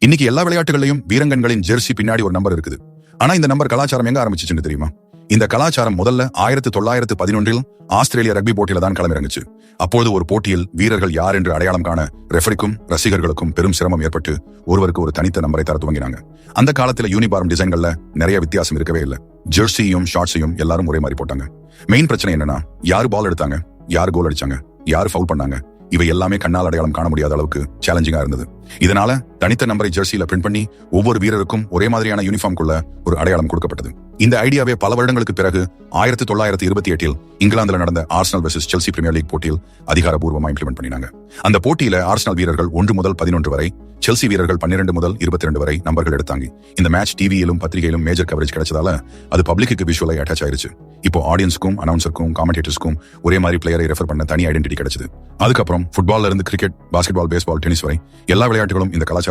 இன்னைக்கு எல்லா விளையாட்டுகளையும் வீரங்கன்களின் ஜெர்சி பின்னாடி ஒரு நம்பர் இருக்குது. ஆனா இந்த நம்பர் கலாச்சாரம் எங்க ஆரம்பிச்சுன்னு தெரியுமா? இந்த கலாச்சாரம் முதல்ல 1911 ஆஸ்திரேலிய ரக்பி போட்டியில தான் களமிறங்குச்சு. அப்போது ஒரு போட்டியில் வீரர்கள் யார் என்று அடையாளம் காண ரெஃபரிக்கும் ரசிகர்களுக்கும் பெரும் சிரமம் ஏற்பட்டு ஒருவருக்கு ஒரு தனித்த நம்பரை தர துவங்கினாங்க. அந்த காலத்துல யூனிபார்ம் டிசைன்கள்ல நிறைய வித்தியாசம் இருக்கவே இல்லை. ஜெர்சியும் ஷார்ட்ஸையும் எல்லாரும் ஒரே மாதிரி போட்டாங்க. மெயின் பிரச்சனை என்னன்னா, யாரு பால் எடுத்தாங்க, யாரு கோல் அடிச்சாங்க, யாரு ஃபவுல் பண்ணாங்க, இவை எல்லாமே கண்ணால் அடையாளம் காண முடியாத அளவுக்கு சேலஞ்சிங்கா இருந்தது. இதனால தனித்த நம்பரை ஜெர்சியில பிரிண்ட் பண்ணி ஒவ்வொரு வீரருக்கும் ஒரே மாதிரியான யூனிஃபார்ம்குள்ள ஒரு அடையாளம் கொடுக்கப்பட்டது. இந்த ஐடியாவே பல வருடங்களுக்கு பிறகு 1928 இங்கிலாந்துல நடந்த Arsenal versus Chelsea premier league போட்டியில் அதிகாரப்பூர்வமா இம்ப்ளிமெண்ட் பண்ணினாங்க. அந்த போட்டியில ஆர்சனல் வீரர்கள் 1 முதல் 11 வரை, செல்சி வீரர்கள் 12 முதல் 22 வரை நம்பர்கள் எடுத்தாங்க. இந்த மேட்ச் டிவியிலும் பத்திரிகையிலும் மேஜர் கவரேஜ் கிடைச்சதால அது பப்ளிக்கு விஷுவலாக அட்டாச் ஆயிருச்சு. இப்போ ஆடியன்ஸ்க்கும் அனௌன்சருக்கும் காமெண்டேட்டர்ஸ்க்கும் ஒரே மாதிரி பிளேயரை ரெஃபர் பண்ண தனி ஐடென்டிட்டி கிடைச்சது. அதுக்கப்புறம் ஃபுட்பால்ல இருந்து கிரிக்கெட், பாஸ்கெட்பால், பேஸ்பால், டென்னிஸ் வரை எல்லா விளையாட்டுகளும் இந்த கலாச்சாரத்தை